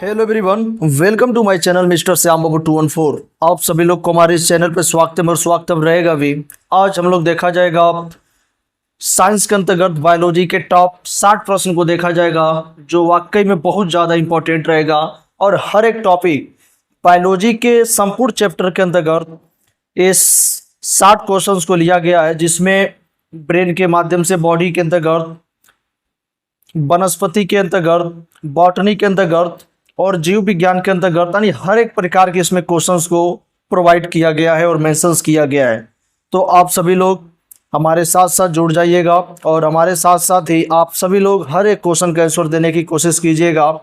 Hello everyone, welcome to my channel mister Shyam Babu 214। आप सभी लोग को हमारे इस चैनल पर स्वागतम और स्वागतम रहेगा भी। आज हम लोग देखा जाएगा साइंस के अंतर्गत बायोलॉजी के टॉप 60 प्रश्न को देखा जाएगा, जो वाकई में बहुत ज़्यादा इंपॉर्टेंट रहेगा। और हर एक टॉपिक बायोलॉजी के संपूर्ण चैप्टर के अंतर्गत इस 60 क्वेश्चंस को लिया गया है, जिसमें ब्रेन के माध्यम से बॉडी के अंतर्गत, वनस्पति के अंतर्गत, बॉटनी के अंतर्गत और जीव विज्ञान के अंतर्गत, यानी हर एक प्रकार के इसमें क्वेश्चंस को प्रोवाइड किया गया है और मेंशंस किया गया है। तो आप सभी लोग हमारे साथ साथ जुड़ जाइएगा और हमारे साथ साथ ही आप सभी लोग हर एक क्वेश्चन का आंसर देने की कोशिश कीजिएगा,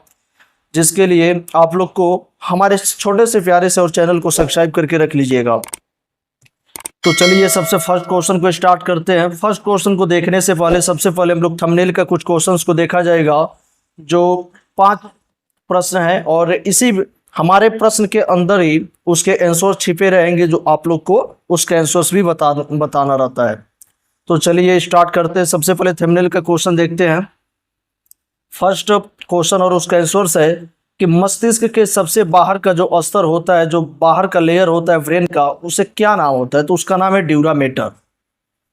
जिसके लिए आप लोग को हमारे छोटे से प्यारे से और चैनल को सब्सक्राइब करके रख लीजिएगा। तो चलिए सबसे फर्स्ट क्वेश्चन को स्टार्ट करते हैं। फर्स्ट क्वेश्चन को देखने से पहले सबसे पहले हम लोग थंबनेल का कुछ क्वेश्चंस को देखा जाएगा, जो 5 प्रश्न है और इसी हमारे प्रश्न के अंदर ही उसके आंसर छिपे रहेंगे, जो आप लोग को उसके आंसर्स भी बताना रहता है। तो चलिए स्टार्ट करते हैं। सबसे पहले थंबनेल का क्वेश्चन देखते हैं। फर्स्ट क्वेश्चन और उसका आंसर है कि मस्तिष्क के सबसे बाहर का जो स्तर होता है, जो बाहर का लेयर होता है ब्रेन का, उसे क्या नाम होता है? तो उसका नाम है ड्यूरा मैटर।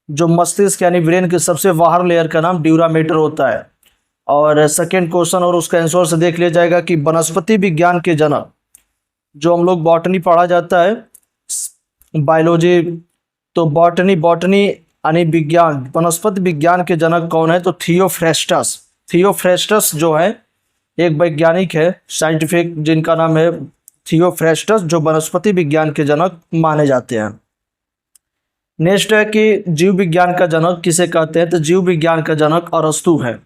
जो मस्तिष्क यानी ब्रेन के सबसे बाहर लेयर का नाम ड्यूरा मैटर होता है। और सेकेंड क्वेश्चन और उसका आंसर से देख लिया जाएगा कि वनस्पति विज्ञान के जनक, जो हम लोग बॉटनी पढ़ा जाता है बायोलॉजी, तो बॉटनी यानी विज्ञान, वनस्पति विज्ञान के जनक कौन है? तो थियोफ्रेस्टस। थियोफ्रेस्टस जो है एक वैज्ञानिक है साइंटिफिक, जिनका नाम है थियोफ्रेस्टस, जो वनस्पति विज्ञान के जनक माने जाते हैं। नेक्स्ट है कि जीव विज्ञान का जनक किसे कहते हैं? तो जीव विज्ञान का जनक अरस्तु है।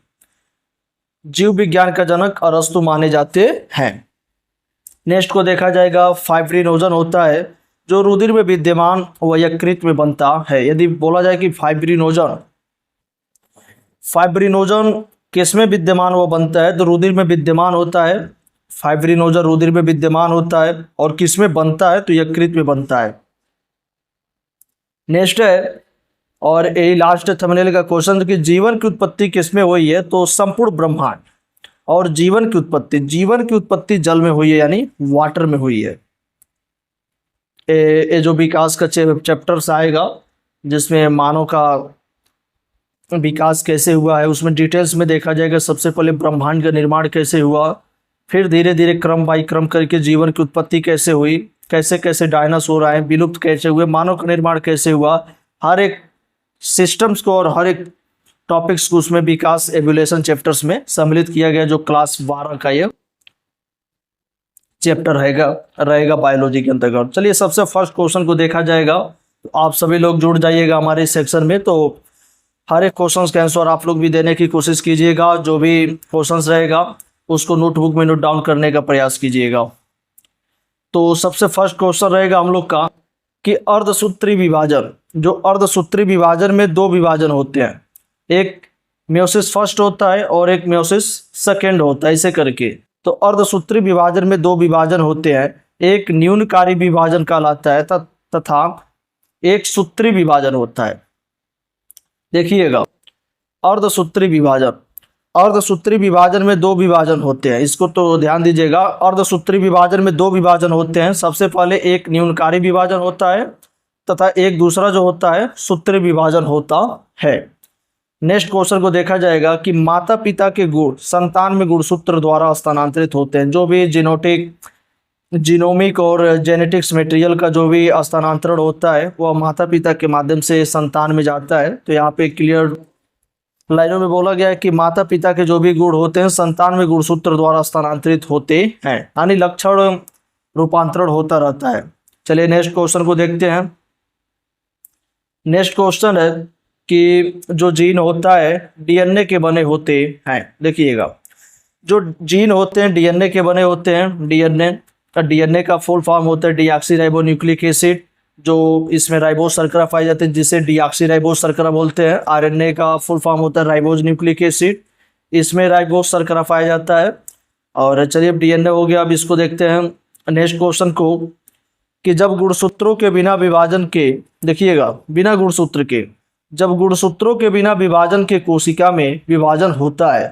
जीव विज्ञान का जनक अरस्तु माने जाते हैं। नेक्स्ट को देखा जाएगा, फाइब्रिनोजन होता है जो रुधिर में विद्यमान व यकृत में बनता है। यदि बोला जाए कि फाइब्रिनोजन किसमें विद्यमान वो बनता है, तो रुधिर में विद्यमान होता है। फाइब्रिनोजन रुधिर में विद्यमान होता है और किसमें बनता है? तो यकृत में बनता है। नेक्स्ट है और यही लास्ट थंबनेल का क्वेश्चन कि जीवन की उत्पत्ति किसमें हुई है? तो संपूर्ण ब्रह्मांड। और जीवन की उत्पत्ति जल में हुई है, यानी वाटर में हुई है। ये जो विकास का चैप्टर्स आएगा, जिसमें मानव का विकास कैसे हुआ है, उसमें डिटेल्स में देखा जाएगा। सबसे पहले ब्रह्मांड का निर्माण कैसे हुआ, फिर धीरे धीरे क्रम बाई क्रम करके जीवन की उत्पत्ति कैसे हुई, कैसे कैसे डायनासोर आए, विलुप्त कैसे हुए, मानव का निर्माण कैसे हुआ, हर एक सिस्टम्स को और हर एक टॉपिक्स को उसमें विकास एवोल्यूशन चैप्टर्स में सम्मिलित किया गया, जो क्लास 12 का ये चैप्टर रहेगा बायोलॉजी के अंतर्गत। चलिए सबसे फर्स्ट क्वेश्चन को देखा जाएगा। तो आप सभी लोग जुड़ जाइएगा हमारे इस सेक्शन में। तो हर एक क्वेश्चन का आंसर आप लोग भी देने की कोशिश कीजिएगा। जो भी क्वेश्चन रहेगा उसको नोटबुक में नोट डाउन करने का प्रयास कीजिएगा। तो सबसे फर्स्ट क्वेश्चन रहेगा हम लोग का कि अर्धसूत्री विभाजन, जो अर्धसूत्री विभाजन में 2 विभाजन होते हैं, एक मियोसिस फर्स्ट होता है और एक मियोसिस सेकेंड होता है, ऐसे करके। तो अर्धसूत्री विभाजन में 2 विभाजन होते हैं, एक न्यूनकारी विभाजन कहलाता है तथा एक सूत्री विभाजन होता है। देखिएगा, अर्धसूत्री विभाजन में 2 विभाजन होते हैं, इसको तो ध्यान दीजिएगा। अर्धसूत्री विभाजन में 2 विभाजन होते हैं। सबसे पहले एक न्यूनकारी विभाजन होता है तथा एक दूसरा जो होता है सूत्री विभाजन होता है। नेक्स्ट क्वेश्चन को देखा जाएगा कि माता पिता के गुण संतान में गुणसूत्र द्वारा स्थानांतरित होते हैं। जो भी जीनोमिक और जेनेटिक्स मटेरियल का जो भी स्थानांतरण होता है, वह माता पिता के माध्यम से संतान में जाता है। तो यहाँ पे क्लियर लाइनों में बोला गया है कि माता पिता के जो भी गुण होते हैं संतान में गुणसूत्र द्वारा स्थानांतरित होते हैं, यानी लक्षण रूपांतरण होता रहता है। चलिए नेक्स्ट क्वेश्चन को देखते हैं। नेक्स्ट क्वेश्चन है कि जो जीन होता है डीएनए के बने होते हैं। देखिएगा, जो जीन होते हैं डीएनए के बने होते हैं। डीएनए का फुल फॉर्म होता है डीऑक्सीराइबोन्यूक्लिक एसिड, जो इसमें राइबोस शर्करा पाई जाती है, जिसे डीऑक्सीराइबोस शर्करा बोलते हैं। आरएनए का फुल फॉर्म होता है राइबोज न्यूक्लिक एसिड, इसमें राइबोस शर्करा पाया जाता है। और चलिए अब डीएनए हो गया। अब इसको देखते हैं नेक्स्ट क्वेश्चन को कि जब गुणसूत्रों के बिना विभाजन के, देखिएगा बिना गुणसूत्र के, जब गुणसूत्रों के बिना विभाजन के कोशिका में विभाजन होता है,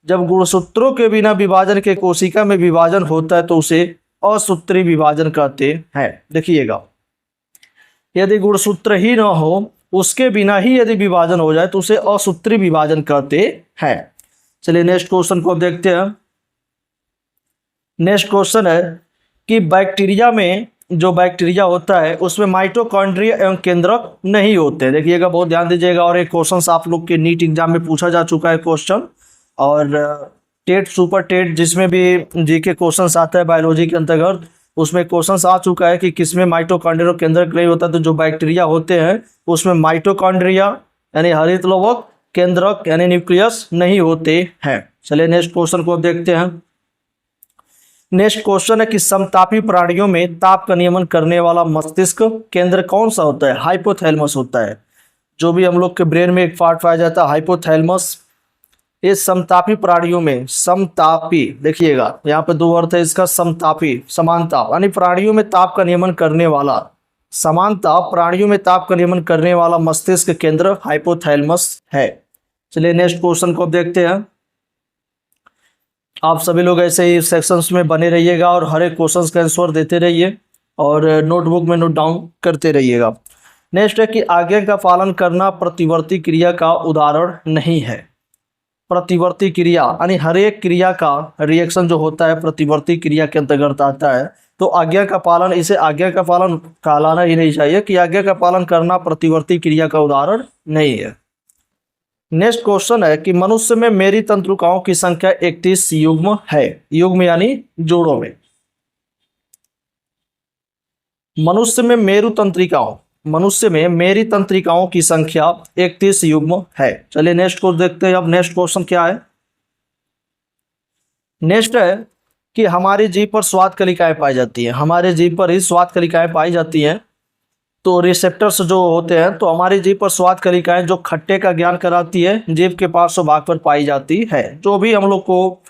जब गुणसूत्रों के बिना विभाजन के कोशिका में विभाजन होता है तो उसे असूत्री विभाजन कहते हैं। देखिएगा, यदि गुणसूत्र ही ना हो, उसके बिना ही यदि विभाजन हो जाए तो उसे असूत्री विभाजन कहते हैं। चलिए नेक्स्ट क्वेश्चन को देखते हैं। नेक्स्ट क्वेश्चन है कि बैक्टीरिया में जो बैक्टीरिया होता है उसमें माइटोकॉन्ड्रिया एवं केंद्रक नहीं होते। देखिएगा, बहुत ध्यान दीजिएगा, और एक क्वेश्चन आप लोग के नीट एग्जाम में पूछा जा चुका है क्वेश्चन, और टेट सुपर टेट जिसमें भी जीके क्वेश्चन आता है बायोलॉजी के अंतर्गत, उसमें क्वेश्चन आ चुका है कि किसमें माइटोकॉन्ड्रिया और केंद्रक नहीं होता। तो जो बैक्टीरिया होते हैं उसमें माइटोकॉन्ड्रिया यानी हरित लवक, केंद्रक यानी न्यूक्लियस नहीं होते हैं। चलिए नेक्स्ट क्वेश्चन को देखते हैं। नेक्स्ट क्वेश्चन है कि समतापी प्राणियों में ताप का नियमन करने वाला मस्तिष्क केंद्र कौन सा होता है? हाइपोथैलेमस होता है। जो भी हम लोग के ब्रेन में एक पार्ट पाया जाता है हाइपोथैलेमस। इस समतापी प्राणियों में, समतापी देखिएगा यहाँ पे दो अर्थ है इसका, समतापी समान ताप यानी प्राणियों में ताप का नियमन करने वाला, समान ताप प्राणियों में ताप का नियमन करने वाला मस्तिष्क केंद्र हाइपोथैलेमस है। चलिए नेक्स्ट क्वेश्चन को देखते हैं। आप सभी लोग ऐसे ही सेक्शंस में बने रहिएगा और हर एक क्वेश्चन का आंसर देते रहिए और नोटबुक में नोट डाउन करते रहिएगा। नेक्स्ट है कि आज्ञा का पालन करना प्रतिवर्ती क्रिया का उदाहरण नहीं है। प्रतिवर्ती क्रिया यानी हर एक क्रिया का रिएक्शन जो होता है प्रतिवर्ती क्रिया के अंतर्गत आता है। तो आज्ञा का पालन, इसे आज्ञा का पालन कहलाना ही नहीं चाहिए कि आज्ञा का पालन करना प्रतिवर्ती क्रिया का उदाहरण नहीं है। नेक्स्ट क्वेश्चन है कि मनुष्य में मेरी तंत्रिकाओं की संख्या 31 युग्म है। युग्म यानी जोड़ों में। मनुष्य में मेरी तंत्रिकाओं की संख्या 31 युग्म है। चलिए नेक्स्ट को देखते हैं। अब नेक्स्ट क्वेश्चन क्या है? नेक्स्ट है कि हमारी जीभ पर स्वाद कलिकाएं पाई जाती हैं। हमारे जीभ पर ही स्वाद कलिकाएं पाई जाती हैं। तो रिसेप्टर्स जो होते हैं, तो हमारी जीभ पर स्वाद कलिकाएं जो खट्टे का ज्ञान कराती है जीभ के पार्श्व भाग पर पाई जाती है। जो भी हम लोग को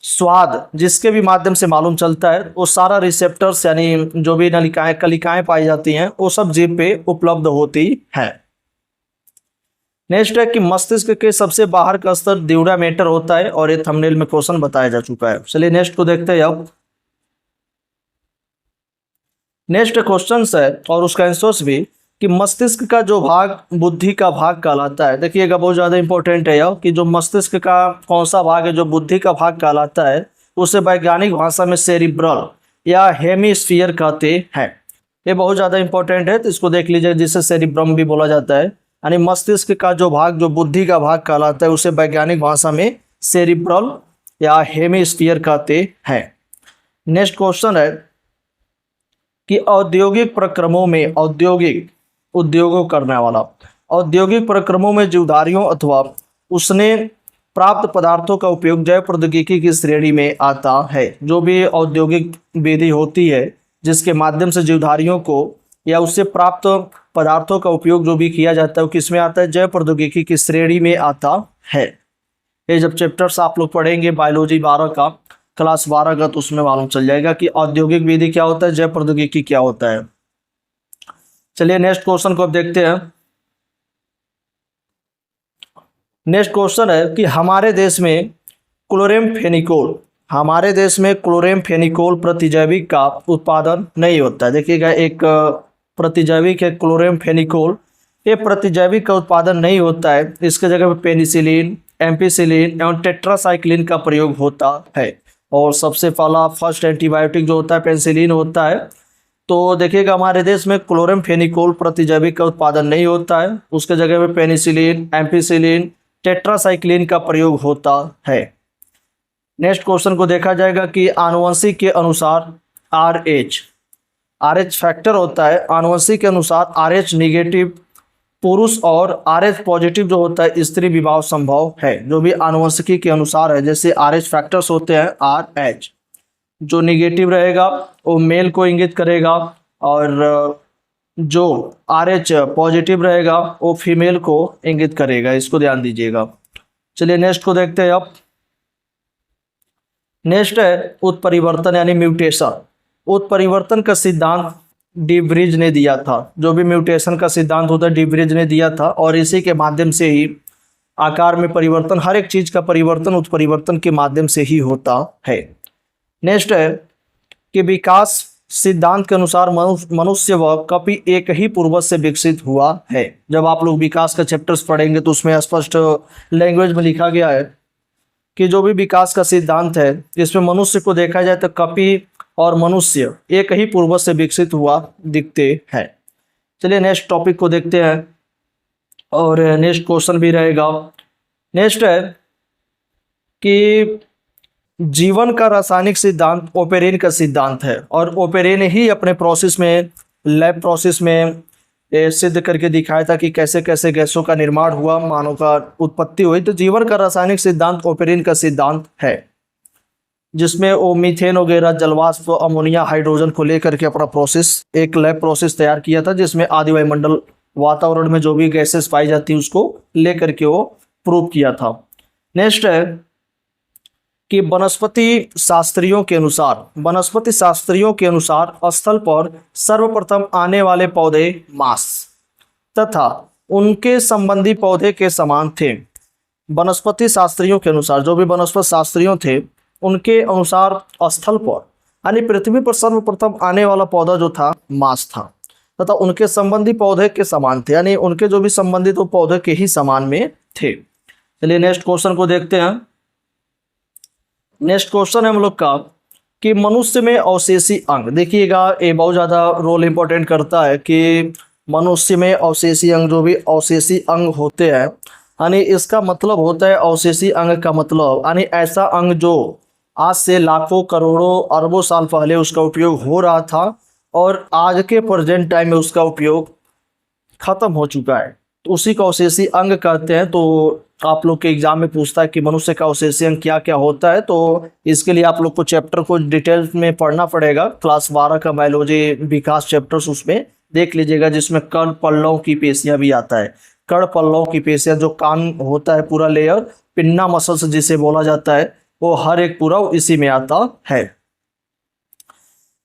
स्वाद जिसके भी माध्यम से मालूम चलता है वो सारा रिसेप्टर्स यानी जो भी नलिकाएं कलिकाएं पाई जाती हैं वो सब जीभ पे उपलब्ध होती है। नेक्स्ट है कि मस्तिष्क के सबसे बाहर का स्तर ड्यूरामेटर होता है और ये थंबनेल में क्वेश्चन बताया जा चुका है। चलिए नेक्स्ट को देखते हैं। अब नेक्स्ट क्वेश्चन है और उसका आंसर्स भी कि मस्तिष्क का जो भाग बुद्धि का भाग कहलाता है। देखिएगा, बहुत ज़्यादा इंपॉर्टेंट है यह कि जो मस्तिष्क का कौन सा भाग है जो बुद्धि का भाग कहलाता है उसे वैज्ञानिक भाषा में सेरिब्रल या हेमिस्फीयर कहते हैं। ये बहुत ज़्यादा इंपॉर्टेंट है, तो इसको देख लीजिए, जिसे सेरिब्रम भी बोला जाता है। यानी मस्तिष्क का जो भाग जो बुद्धि का भाग कहलाता है उसे वैज्ञानिक भाषा में सेरिब्रल या हेमिस्फीयर कहते हैं। नेक्स्ट क्वेश्चन है कि औद्योगिक प्रक्रमों में उद्योगों करने वाला औद्योगिक प्रक्रमों में जीवधारियों अथवा उसने प्राप्त पदार्थों का उपयोग जैव प्रौद्योगिकी की श्रेणी में आता है। जो भी औद्योगिक विधि होती है जिसके माध्यम से जीवधारियों को या उससे प्राप्त पदार्थों का उपयोग जो भी किया जाता है वो किस में आता है? जैव प्रौद्योगिकी की श्रेणी में आता है। ये जब चैप्टर्स आप लोग पढ़ेंगे बायोलॉजी 12 का, क्लास 12 का, तो उसमें मालूम चल जाएगा कि औद्योगिक विधि क्या होता है, जैव प्रौद्योगिकी क्या होता है। चलिए नेक्स्ट क्वेश्चन को अब देखते हैं। नेक्स्ट क्वेश्चन है कि हमारे देश में क्लोरेमफेनिकोल प्रतिजैविक का उत्पादन नहीं होता है। देखिएगा, एक प्रतिजैविक है क्लोरेमफेनिकोल, ये प्रतिजैविक का उत्पादन नहीं होता है। इसके जगह पर पेनिसिलिन, एम्पिसिलिन एवं टेट्रासाइक्लिन का प्रयोग होता है। और सबसे पहला फर्स्ट एंटीबायोटिक जो होता है पेनिसिलिन होता है। तो देखिएगा, हमारे देश में क्लोरेमफेनिकोल प्रतिजैविक का उत्पादन नहीं होता है, उसके जगह पे पेनिसिलिन, एम्पिसिलिन, टेट्रासाइक्लिन का प्रयोग होता है। नेक्स्ट क्वेश्चन को देखा जाएगा कि आनुवंशिक के अनुसार RH फैक्टर होता है। आनुवंशिक के अनुसार RH निगेटिव पुरुष और RH पॉजिटिव जो होता है स्त्री विवाह संभव है। जो भी आनुवंशिकी के अनुसार है, जैसे RH फैक्टर्स होते हैं RH, जो निगेटिव रहेगा वो मेल को इंगित करेगा और जो RH पॉजिटिव रहेगा वो फीमेल को इंगित करेगा। इसको ध्यान दीजिएगा। चलिए नेक्स्ट को देखते हैं। अब नेक्स्ट है उत्परिवर्तन यानी म्यूटेशन। उत्परिवर्तन का सिद्धांत डी ब्रिज ने दिया था। जो भी म्यूटेशन का सिद्धांत होता है डी ब्रिज ने दिया था और इसी के माध्यम से ही आकार में परिवर्तन, हर एक चीज का परिवर्तन उस परिवर्तन के माध्यम से ही होता है। नेक्स्ट है कि विकास सिद्धांत के अनुसार मनुष्य व कपि एक ही पूर्वज से विकसित हुआ है। जब आप लोग विकास का चैप्टर्स पढ़ेंगे तो उसमें स्पष्ट लैंग्वेज में लिखा गया है कि जो भी विकास का सिद्धांत है इसमें मनुष्य को देखा जाए तो कपि और मनुष्य एक ही पूर्वज से विकसित हुआ दिखते हैं। चलिए नेक्स्ट टॉपिक को देखते हैं और नेक्स्ट क्वेश्चन भी रहेगा। नेक्स्ट है कि जीवन का रासायनिक सिद्धांत ओपेरेन का सिद्धांत है और ओपेरेन ही अपने प्रोसेस में, लैब प्रोसेस में सिद्ध करके दिखाया था कि कैसे कैसे गैसों का निर्माण हुआ, मानव का उत्पत्ति हुई। तो जीवन का रासायनिक सिद्धांत ओपेरेन का सिद्धांत है, जिसमें वो मीथेन वगैरह, जलवाष्प, अमोनिया, हाइड्रोजन को लेकर के अपना प्रोसेस, एक लैब प्रोसेस तैयार किया था, जिसमें आदि वायुमंडल वातावरण में जो भी गैसेस पाई जाती है उसको लेकर के वो प्रूव किया था। नेक्स्ट है कि वनस्पति शास्त्रियों के अनुसार स्थल पर सर्वप्रथम आने वाले पौधे मांस तथा उनके संबंधी पौधे के समान थे। वनस्पति शास्त्रियों के अनुसार, जो भी वनस्पति शास्त्रियों थे उनके अनुसार स्थल पर यानी पृथ्वी पर सर्वप्रथम आने वाला पौधा जो था मांस था तथा उनके संबंधी पौधे के समान थे, यानी उनके जो भी संबंधित वो पौधे के ही समान में थे। चलिए नेक्स्ट क्वेश्चन को देखते हैं। नेक्स्ट क्वेश्चन है हम लोग का कि मनुष्य में अवशेषी अंग, देखिएगा ये बहुत ज़्यादा रोल इंपॉर्टेंट करता है कि मनुष्य में अवशेषी अंग, जो भी अवशेषी अंग होते हैं, यानी इसका मतलब होता है अवशेषी अंग का मतलब यानी ऐसा अंग जो आज से लाखों, करोड़ों, अरबों साल पहले उसका उपयोग हो रहा था और आज के प्रेजेंट टाइम में उसका उपयोग खत्म हो चुका है, तो उसी को अवशेषी अंग कहते हैं। तो आप लोग के एग्जाम में पूछता है कि मनुष्य का अवशेषी अंग क्या क्या होता है, तो इसके लिए आप लोग को चैप्टर को डिटेल्स में पढ़ना पड़ेगा। क्लास 12 का बायोलॉजी विकास चैप्टर्स उसमें देख लीजिएगा, जिसमें कण पल्लव की पेशियां भी आता है। कण पल्लव की पेशियां, जो कान होता है पूरा लेयर, पिन्ना मसल्स जिसे बोला जाता है, वो हर एक पूरा इसी में आता है।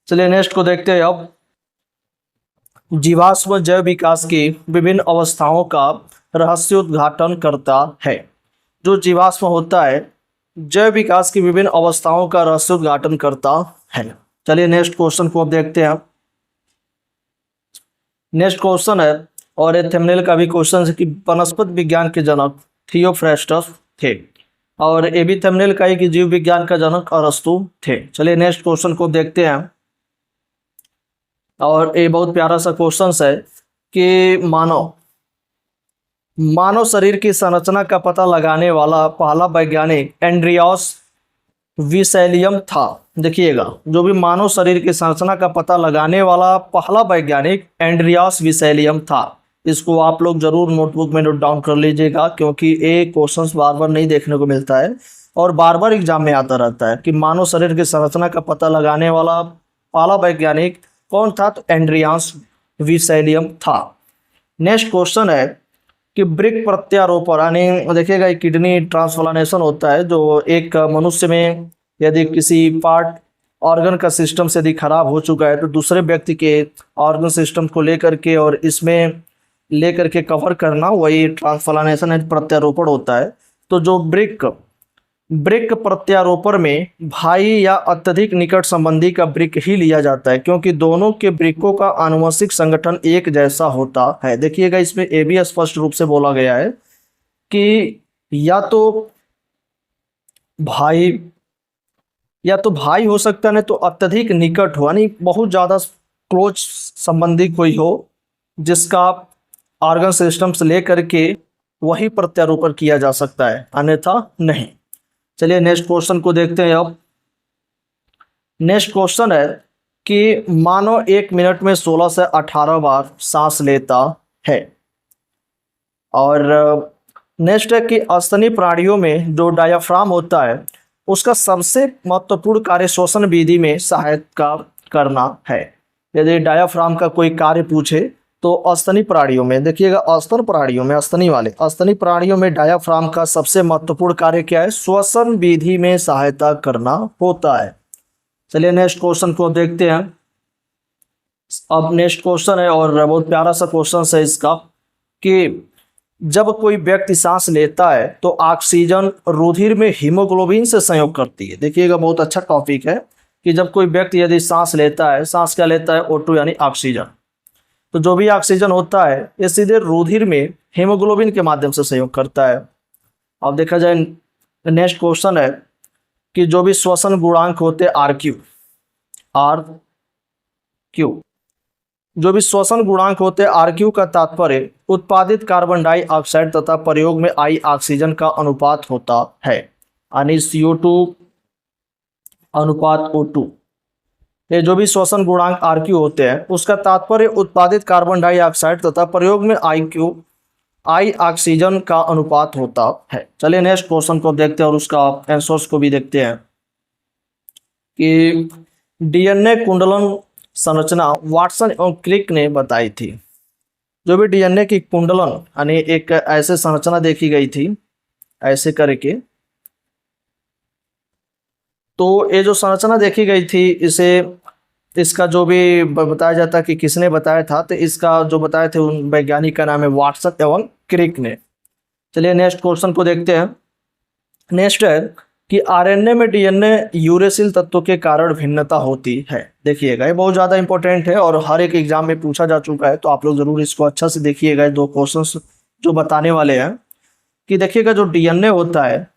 चलिए नेक्स्ट को देखते हैं। अब जीवाश्म जैव विकास की विभिन्न अवस्थाओं का रहस्योद्घाटन करता है। जो जीवाश्म होता है जैव विकास की विभिन्न अवस्थाओं का रहस्योद्घाटन करता है। चलिए नेक्स्ट क्वेश्चन को अब देखते हैं। नेक्स्ट क्वेश्चन है और ये थंबनेल का भी क्वेश्चन है कि वनस्पति विज्ञान के जनक थियोफ्रास्टस थे, और ये भी थंबनेल का है कि जीव विज्ञान का जनक अरस्तु थे। चलिए नेक्स्ट क्वेश्चन को देखते हैं और ये बहुत प्यारा सा क्वेश्चन है कि मानव शरीर की संरचना का पता लगाने वाला पहला वैज्ञानिक एंड्रियास विसेलियम था। देखिएगा, जो भी मानव शरीर की संरचना का पता लगाने वाला पहला वैज्ञानिक एंड्रियास विसेलियम था। इसको आप लोग जरूर नोटबुक में नोट डाउन कर लीजिएगा, क्योंकि ये क्वेश्चन बार बार नहीं देखने को मिलता है और बार बार एग्जाम में आता रहता है कि मानव शरीर की संरचना का पता लगाने वाला पहला वैज्ञानिक कौन था, तो एंड्रियास विसेलियम था। नेक्स्ट क्वेश्चन है कि वृक्क प्रत्यारोपण, यानी देखिएगा किडनी ट्रांसप्लांटेशन होता है, जो एक मनुष्य में यदि किसी पार्ट ऑर्गन का सिस्टम से यदि खराब हो चुका है तो दूसरे व्यक्ति के ऑर्गन सिस्टम को लेकर के और इसमें लेकर के कवर करना, वही ट्रांसप्लांटेशन है, प्रत्यारोपण होता है। तो जो वृक्क प्रत्यारोपण में भाई या अत्यधिक निकट संबंधी का वृक्क ही लिया जाता है, क्योंकि दोनों के वृक्कों का आनुवंशिक संगठन एक जैसा होता है। देखिएगा इसमें ये भी स्पष्ट रूप से बोला गया है कि या तो भाई हो सकता है, नहीं तो अत्यधिक निकट हो, यानी बहुत ज़्यादा क्लोज संबंधी कोई हो जिसका ऑर्गन सिस्टम से लेकर के वही प्रत्यारोपण किया जा सकता है, अन्यथा नहीं। चलिए नेक्स्ट क्वेश्चन को देखते हैं। अब नेक्स्ट क्वेश्चन है कि मानव 1 मिनट में 16 से 18 बार सांस लेता है। और नेक्स्ट है कि स्तनी प्राणियों में जो डायाफ्राम होता है उसका सबसे महत्वपूर्ण कार्य श्वसन विधि में सहायता करना है। यदि डायाफ्राम का कोई कार्य पूछे तो स्तनी प्राणियों में, देखिएगा स्तन प्राणियों में, स्तनी प्राणियों में डायाफ्राम का सबसे महत्वपूर्ण कार्य क्या है, श्वसन विधि में सहायता करना होता है। चलिए नेक्स्ट क्वेश्चन को देखते हैं। अब नेक्स्ट क्वेश्चन है और बहुत प्यारा सा क्वेश्चन है इसका कि जब कोई व्यक्ति सांस लेता है तो ऑक्सीजन रुधिर में हीमोग्लोबिन से संयोग करती है। देखिएगा बहुत अच्छा टॉपिक है कि जब कोई व्यक्ति यदि सांस लेता है, सांस क्या लेता है, O2 यानी ऑक्सीजन, तो जो भी ऑक्सीजन होता है ये सीधे रुधिर में हीमोग्लोबिन के माध्यम से संयोग करता है। अब देखा जाए नेक्स्ट क्वेश्चन है कि जो भी श्वसन गुणांक होते हैं आर क्यू, जो भी श्वसन गुणांक होते हैं RQ का तात्पर्य उत्पादित कार्बन डाइऑक्साइड तथा प्रयोग में आई ऑक्सीजन का अनुपात होता है, यानी CO2 अनुपात O2। ये जो भी श्वसन गुणांक RQ होते हैं उसका तात्पर्य उत्पादित कार्बन डाइऑक्साइड तथा प्रयोग में आई ऑक्सीजन का अनुपात होता है। चलिए नेक्स्ट क्वेश्चन को देखते हैं और उसका आंसर्स को भी देखते हैं कि DNA कुंडलन संरचना वाटसन एवं क्रिक ने बताई थी। जो भी DNA की कुंडलन यानी एक ऐसे संरचना देखी गई थी ऐसे करके, तो ये जो संरचना देखी गई थी इसका जो भी बताया जाता कि किसने बताया था, तो इसका जो बताए थे उन वैज्ञानिक का नाम है वाटसन एवं क्रिक ने। चलिए नेक्स्ट क्वेश्चन को देखते हैं। नेक्स्ट है कि RNA में DNA यूरेसिल तत्व के कारण भिन्नता होती है। देखिएगा ये बहुत ज़्यादा इंपॉर्टेंट है और हर एक एग्जाम में पूछा जा चुका है, तो आप लोग ज़रूर इसको अच्छा से देखिएगा। दो क्वेश्चंस जो बताने वाले हैं कि देखिएगा जो DNA होता है,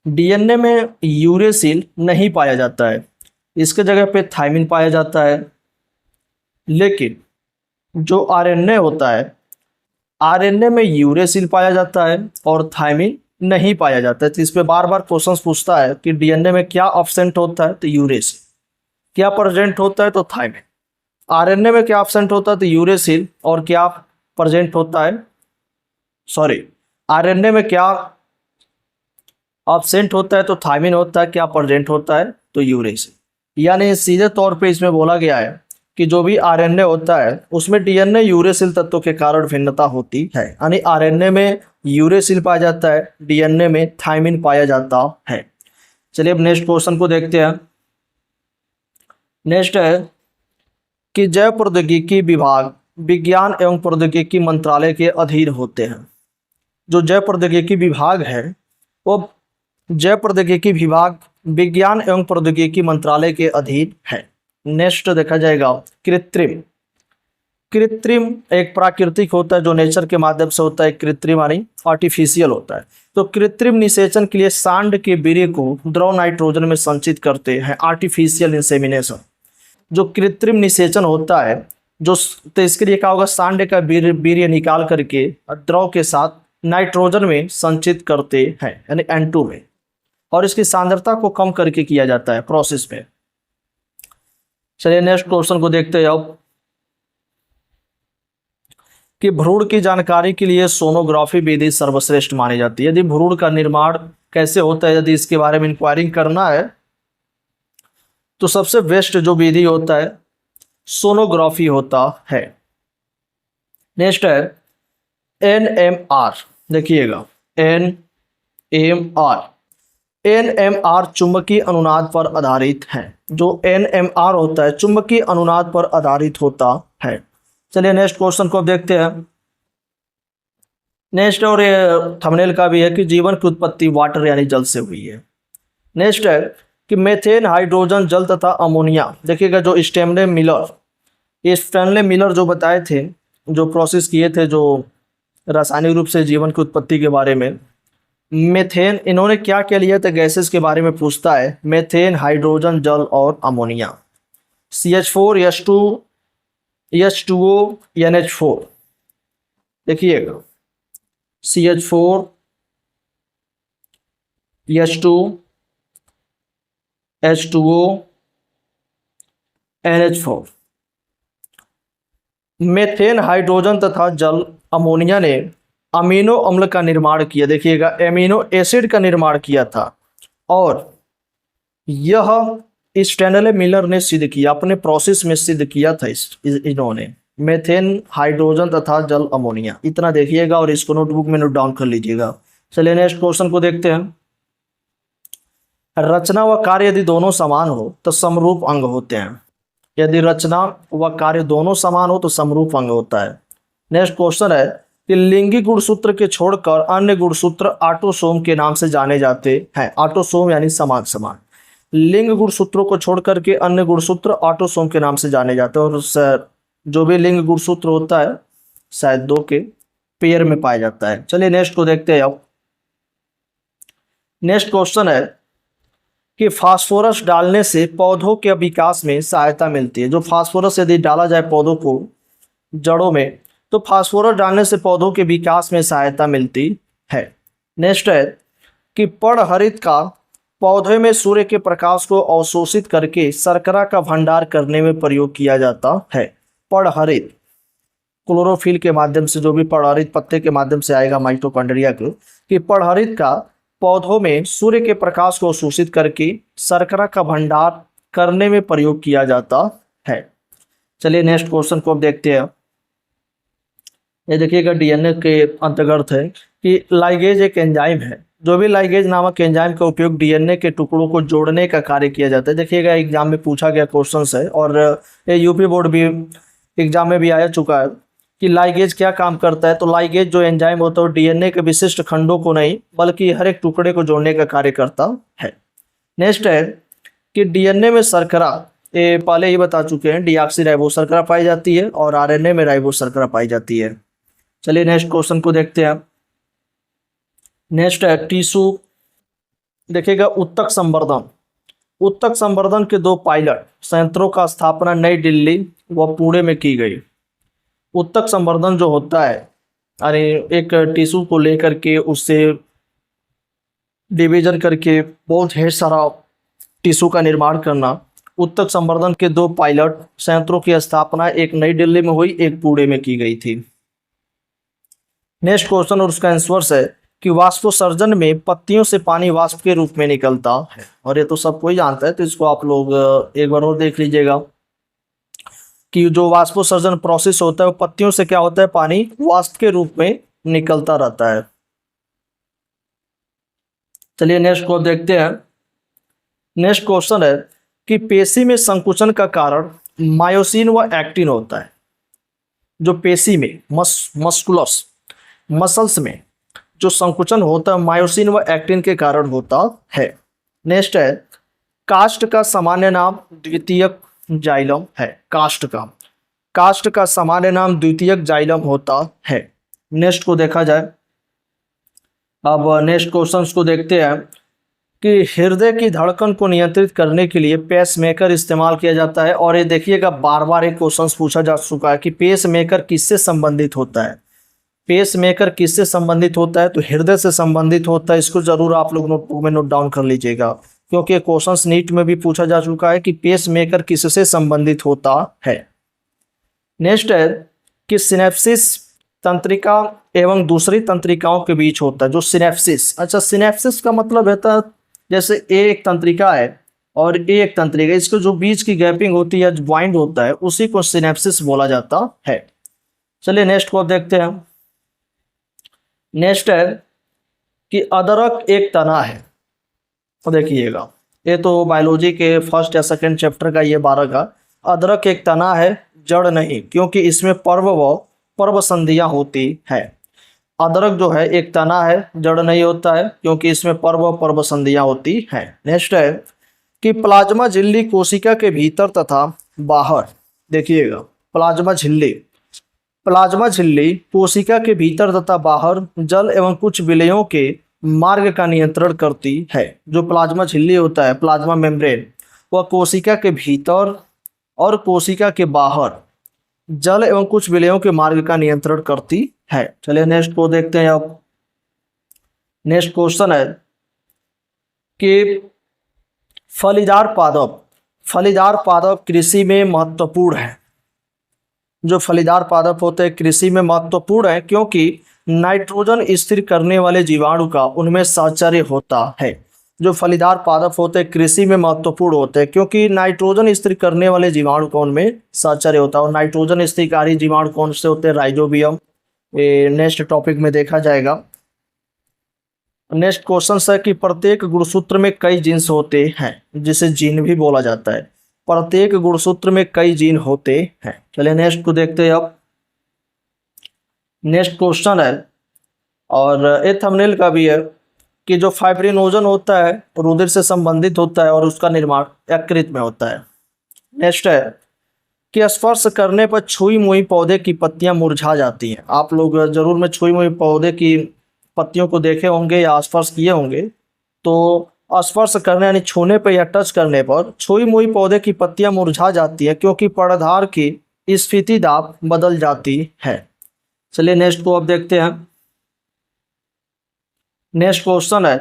DNA में यूरेसिल नहीं पाया जाता है, इसके जगह पे थायमिन पाया जाता है। लेकिन जो RNA होता है, RNA में यूरेसिल पाया जाता है और थायमिन नहीं पाया जाता है। तो इस पे बार बार क्वेश्चंस पूछता है कि DNA में क्या एब्सेंट होता है, तो यूरेसिल। क्या प्रेजेंट होता है, तो थायमिन। RNA में क्या एब्सेंट होता है, तो यूरेसिल। और क्या प्रेजेंट होता है, RNA में क्या एब्सेंट होता है, तो थायमिन होता है। क्या प्रेजेंट होता है, तो यूरेसिल। यानी सीधे तौर पे इसमें बोला गया है कि जो भी RNA होता है उसमें DNA यूरेसिल तत्वों के कारण भिन्नता होती है, यानी RNA में यूरेसिल पाया जाता है, DNA में थायमिन पाया जाता है। चलिए अब नेक्स्ट क्वेश्चन को देखते हैं। नेक्स्ट है कि जैव प्रौद्योगिकी विभाग विज्ञान एवं प्रौद्योगिकी मंत्रालय के अधीन होते हैं। जो जैव प्रौद्योगिकी विभाग है वो जैव प्रौद्योगिकी विभाग विज्ञान एवं प्रौद्योगिकी मंत्रालय के अधीन है। नेक्स्ट देखा जाएगा कृत्रिम। कृत्रिम एक प्राकृतिक होता है जो नेचर के माध्यम से होता है, कृत्रिम यानी आर्टिफिशियल होता है। तो कृत्रिम निषेचन के लिए सांड के वीर्य को द्रव नाइट्रोजन में संचित करते हैं, आर्टिफिशियल इंसेमिनेशन। जो कृत्रिम निषेचन होता है तो इसके लिए क्या होगा, सांड का वीर्य निकाल करके द्रव के साथ नाइट्रोजन में संचित करते हैं, यानी N2 में, और इसकी सांद्रता को कम करके किया जाता है प्रोसेस में। चलिए नेक्स्ट क्वेश्चन को देखते हैं अब कि भ्रूण की जानकारी के लिए सोनोग्राफी विधि सर्वश्रेष्ठ मानी जाती है। यदि भ्रूण का निर्माण कैसे होता है, यदि इसके बारे में इंक्वायरिंग करना है तो सबसे बेस्ट जो विधि होता है सोनोग्राफी होता है। नेक्स्ट है NMR। देखिएगा NMR चुंबकीय अनुनाद पर आधारित है। जो NMR होता है चुंबकीय अनुनाद पर आधारित होता है। चलिए नेक्स्ट क्वेश्चन को देखते हैं। नेक्स्ट और ये थंबनेल का भी है कि जीवन की उत्पत्ति वाटर यानी जल से हुई है। नेक्स्ट है कि मेथेन, हाइड्रोजन, जल तथा अमोनिया। देखिएगा जो स्टैनले मिलर जो बताए थे, जो प्रोसेस किए थे, जो रासायनिक रूप से जीवन की उत्पत्ति के बारे में, मेथेन, इन्होंने क्या क्या लिया था, गैसेस के बारे में पूछता है। मेथेन, हाइड्रोजन, जल और अमोनिया। CH4, H2O, NH4। देखिएगा CH4, H2O, NH4। Methane, hydrogen तथा जल, अमोनिया ने अमीनो अम्ल का निर्माण किया। देखिएगा एमिनो एसिड का निर्माण किया था और यह स्टैनले मिलर ने सिद्ध किया, अपने प्रोसेस में सिद्ध किया था इन्होंने, मेथेन, हाइड्रोजन तथा जल, अमोनिया। इतना देखिएगा और इसको नोटबुक में नोट डाउन कर लीजिएगा। चलिए नेक्स्ट क्वेश्चन को देखते हैं। रचना व कार्य यदि दोनों समान हो तो समरूप अंग होते हैं। यदि रचना व कार्य दोनों समान हो तो समरूप अंग होता है। नेक्स्ट क्वेश्चन है कि लिंगी गुणसूत्र के छोड़कर अन्य गुणसूत्र ऑटोसोम के नाम से जाने जाते हैं। ऑटोसोम यानी समान समान। लिंग गुणसूत्रों को छोड़कर के अन्य गुणसूत्र ऑटोसोम के नाम से जाने जाते हैं, और जो भी लिंग गुणसूत्र होता है शायद 2 के पेयर में पाया जाता है। चलिए नेक्स्ट को देखते हैं। अब नेक्स्ट क्वेश्चन है कि फास्फोरस डालने से पौधों के विकास में सहायता मिलती है। जो फास्फोरस यदि डाला जाए पौधों को जड़ों में, तो फास्फोरस डालने से पौधों के विकास में सहायता मिलती है। नेक्स्ट है कि पर्णहरित का पौधे में सूर्य के प्रकाश को अवशोषित करके शर्करा का भंडार करने में प्रयोग किया जाता है। पर्णहरित क्लोरोफिल के माध्यम से, जो भी पर्णहरित पत्ते के माध्यम से आएगा माइटोकॉन्ड्रिया के, कि पर्णहरित का पौधों में सूर्य के प्रकाश को अवशोषित करके शर्करा का भंडार करने में प्रयोग किया जाता है। चलिए नेक्स्ट क्वेश्चन को अब देखते हैं। ये देखिएगा डीएनए के अंतर्गत है कि लाइगेज एक एंजाइम है। जो भी लाइगेज नामक एंजाइम का उपयोग डीएनए के टुकड़ों को जोड़ने का कार्य किया जाता है। देखिएगा एग्जाम में पूछा गया क्वेश्चन है, और ये यूपी बोर्ड भी एग्जाम में भी आ चुका है कि लाइगेज क्या काम करता है। तो लाइगेज जो एंजाइम होता है वो डीएनए के विशिष्ट खंडों को नहीं बल्कि हर एक टुकड़े को जोड़ने का कार्य करता है। नेक्स्ट है कि डीएनए में शर्करा, ये पहले ही बता चुके हैं, डीऑक्सीराइबोस शर्करा पाई जाती है और आरएनए में राइबोस शर्करा पाई जाती है। चलिए नेक्स्ट क्वेश्चन को देखते हैं। नेक्स्ट है टिश्यू। देखिएगा उत्तक संवर्धन। उत्तक संवर्धन के 2 पायलट संयंत्रों का स्थापना नई दिल्ली व पुणे में की गई। उत्तक संवर्धन जो होता है, अरे एक टिश्यू को लेकर के उससे डिवीजन करके बहुत ढेर सारा टिश्यू का निर्माण करना। उत्तक संवर्धन के 2 पायलट संयंत्रों की स्थापना एक नई दिल्ली में हुई, एक पुणे में की गई थी। नेक्स्ट क्वेश्चन और उसका आंसर है कि वाष्पोत्सर्जन में पत्तियों से पानी वाष्प के रूप में निकलता है, और ये तो सब कोई जानता है, तो इसको आप लोग एक बार और देख लीजिएगा कि जो वाष्पोत्सर्जन प्रोसेस होता है वो पत्तियों से क्या होता है, पानी वाष्प के रूप में निकलता रहता है। चलिए नेक्स्ट को देखते हैं। नेक्स्ट क्वेश्चन है कि पेशी में संकुचन का कारण मायोसिन व एक्टिन होता है। जो पेशी में मस्कुलस मसल्स में जो संकुचन होता है मायोसिन व एक्टिन के कारण होता है। नेक्स्ट है कास्ट का सामान्य नाम द्वितीयक जाइलम है। कास्ट का सामान्य नाम द्वितीयक जाइलम होता है। नेक्स्ट को देखा जाए। अब नेक्स्ट क्वेश्चंस को देखते हैं कि हृदय की धड़कन को नियंत्रित करने के लिए पेसमेकर इस्तेमाल किया जाता है, और ये देखिएगा बार बार एक क्वेश्चन पूछा जा चुका है कि पेसमेकर किससे संबंधित होता है। पेसमेकर किससे संबंधित होता है, तो हृदय से संबंधित होता है। इसको जरूर आप लोग नोटबुक में नोट डाउन कर लीजिएगा, क्योंकि क्वेश्चंस नीट में भी पूछा जा चुका है कि पेसमेकर किससे संबंधित होता है। नेक्स्ट है कि सिनेप्सिस तंत्रिका एवं दूसरी तंत्रिकाओं के बीच होता है। जो सिनेप्सिस, अच्छा सिनेप्सिस का मतलब होता है जैसे एक तंत्रिका है और एक तंत्रिका, इसको जो बीच की गैपिंग होती है, ज्वाइंट होता है, उसी को सिनेप्सिस बोला जाता है। चलिए नेक्स्ट को देखते हैं। नेक्स्ट है कि अदरक एक तना है। तो देखिएगा ये तो बायोलॉजी के फर्स्ट या सेकंड चैप्टर का ये 12 का। अदरक एक तना है, जड़ नहीं, क्योंकि इसमें पर्व व पर्व संधियां होती है। अदरक जो है एक तना है, जड़ नहीं होता है, क्योंकि इसमें पर्व व पर्व संधियां होती है। नेक्स्ट है कि प्लाज्मा झिल्ली कोशिका के भीतर तथा बाहर, देखिएगा प्लाज्मा झिल्ली कोशिका के भीतर तथा बाहर जल एवं कुछ विलयों के मार्ग का नियंत्रण करती है। जो प्लाज्मा झिल्ली होता है, प्लाज्मा मेम्ब्रेन, वह कोशिका के भीतर और कोशिका के बाहर जल एवं कुछ विलयों के मार्ग का नियंत्रण करती है। चलिए नेक्स्ट को देखते हैं। अब नेक्स्ट क्वेश्चन है कि फलीदार पादप कृषि में महत्वपूर्ण है। जो फलीदार पादप होते हैं कृषि में महत्वपूर्ण है, क्योंकि नाइट्रोजन स्थिर करने वाले जीवाणु का उनमें साहचर्य होता है। जो फलीदार पादप होते हैं कृषि में महत्वपूर्ण होते हैं, क्योंकि नाइट्रोजन स्थिर करने वाले जीवाणु का उनमें साहचर्य होता है। और नाइट्रोजन स्थिरकारी जीवाणु कौन से होते हैं, राइजोबियम। नेक्स्ट टॉपिक में देखा जाएगा। नेक्स्ट क्वेश्चन है कि प्रत्येक गुणसूत्र में कई जीन्स होते हैं, जिसे जीन भी बोला जाता है। प्रत्येक गुणसूत्र में कई जीन होते हैं। चलिए नेक्स्ट को देखते हैं। अब नेक्स्ट क्वेश्चन है, और ये थंबनेल का भी है, कि जो फाइब्रिनोजन होता है रुधिर से संबंधित होता है और उसका निर्माण यकृत में होता है। नेक्स्ट है कि स्पर्श करने पर छुई मुई पौधे की पत्तियां मुरझा जाती हैं। आप लोग जरूर में छुई मुई पौधे की पत्तियों को देखे होंगे या स्पर्श किए होंगे। तो स्पर्श करने यानी छूने पर या टच करने पर छुई मुई पौधे की पत्तियां मुरझा जाती है, क्योंकि पर्णधार की स्फीति दाब बदल जाती है। चलिए नेक्स्ट को अब देखते हैं। नेक्स्ट क्वेश्चन है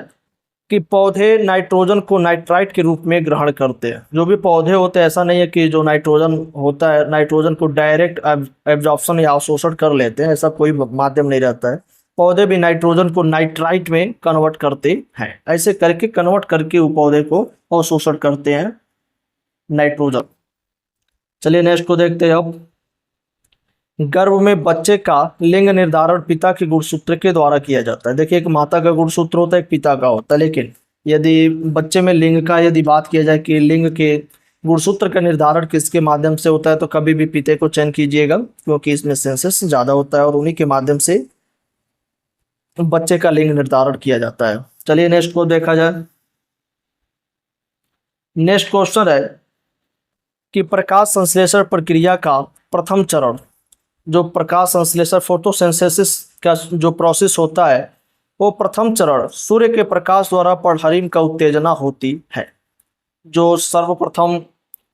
कि पौधे नाइट्रोजन को नाइट्राइट के रूप में ग्रहण करते हैं। जो भी पौधे होते हैं, ऐसा नहीं है कि जो नाइट्रोजन होता है नाइट्रोजन को डायरेक्ट एब्जॉर्प्शन या अवशोषण कर लेते हैं, ऐसा कोई माध्यम नहीं रहता है। पौधे भी नाइट्रोजन को नाइट्राइट में कन्वर्ट करते हैं। ऐसे करके कन्वर्ट करके वो पौधे को अवशोषण करते हैं नाइट्रोजन। चलिए नेक्स्ट को देखते हैं अब। गर्भ में बच्चे का लिंग निर्धारण पिता के गुणसूत्र के द्वारा किया जाता है। देखिए, एक माता का गुणसूत्र होता है, एक पिता का होता है, लेकिन यदि बच्चे में लिंग का यदि बात किया जाए कि लिंग के गुणसूत्र का निर्धारण किसके माध्यम से होता है, तो कभी भी पिता को चयन कीजिएगा, क्योंकि इसमें सेंसस ज़्यादा होता है और उन्हीं के माध्यम से बच्चे का लिंग निर्धारण किया जाता है। चलिए नेक्स्ट को देखा जाए। नेक्स्ट क्वेश्चन है कि प्रकाश संश्लेषण प्रक्रिया का प्रथम चरण, जो प्रकाश संश्लेषण फोटोसिंथेसिस का जो प्रोसेस होता है, वो प्रथम चरण सूर्य के प्रकाश द्वारा पर्णहरिम का उत्तेजना होती है। जो सर्वप्रथम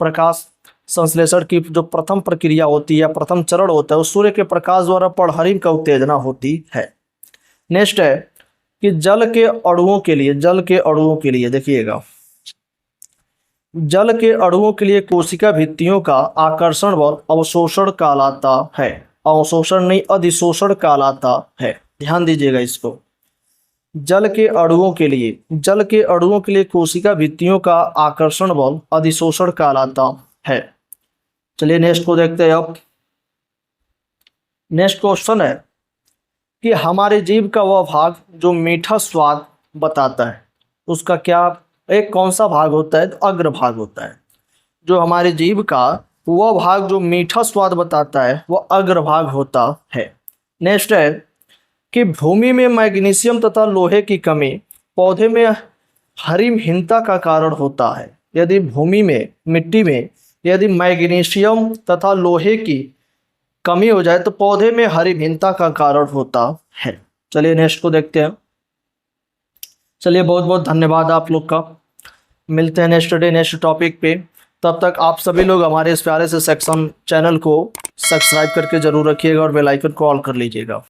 प्रकाश संश्लेषण की जो प्रथम प्रक्रिया होती है या प्रथम चरण होता है, वो सूर्य के प्रकाश द्वारा पर्णहरिम का उत्तेजना होती है। नेक्स्ट है कि जल के अणुओं के लिए देखिएगा, जल के अणुओं के लिए कोशिका भित्तियों का आकर्षण बल अवशोषण कहलाता है। अवशोषण नहीं, अधिशोषण कहलाता है। ध्यान दीजिएगा इसको। जल के अणुओं के लिए कोशिका भित्तियों का आकर्षण बल अधिशोषण कहलाता है। चलिए नेक्स्ट को देखते हैं अब। नेक्स्ट क्वेश्चन है कि हमारे जीभ का वह भाग जो मीठा स्वाद बताता है, उसका क्या एक कौन सा भाग होता है? तो अग्रभाग होता है। जो हमारे जीभ का वह भाग जो मीठा स्वाद बताता है, वह अग्रभाग होता है। नेक्स्ट है कि भूमि में मैग्नीशियम तथा लोहे की कमी पौधे में हरिमहीनता का कारण होता है। यदि भूमि में, मिट्टी में यदि मैग्नीशियम तथा लोहे की कमी हो जाए तो पौधे में हरिमहीनता का कारण होता है। चलिए नेक्स्ट को देखते हैं। चलिए बहुत बहुत धन्यवाद आप लोग का। मिलते हैं नेक्स्ट डे नेक्स्ट टॉपिक पे। तब तक आप सभी लोग हमारे इस प्यारे से सेक्शन चैनल को सब्सक्राइब करके जरूर रखिएगा और बेल आइकन को ऑल कर लीजिएगा।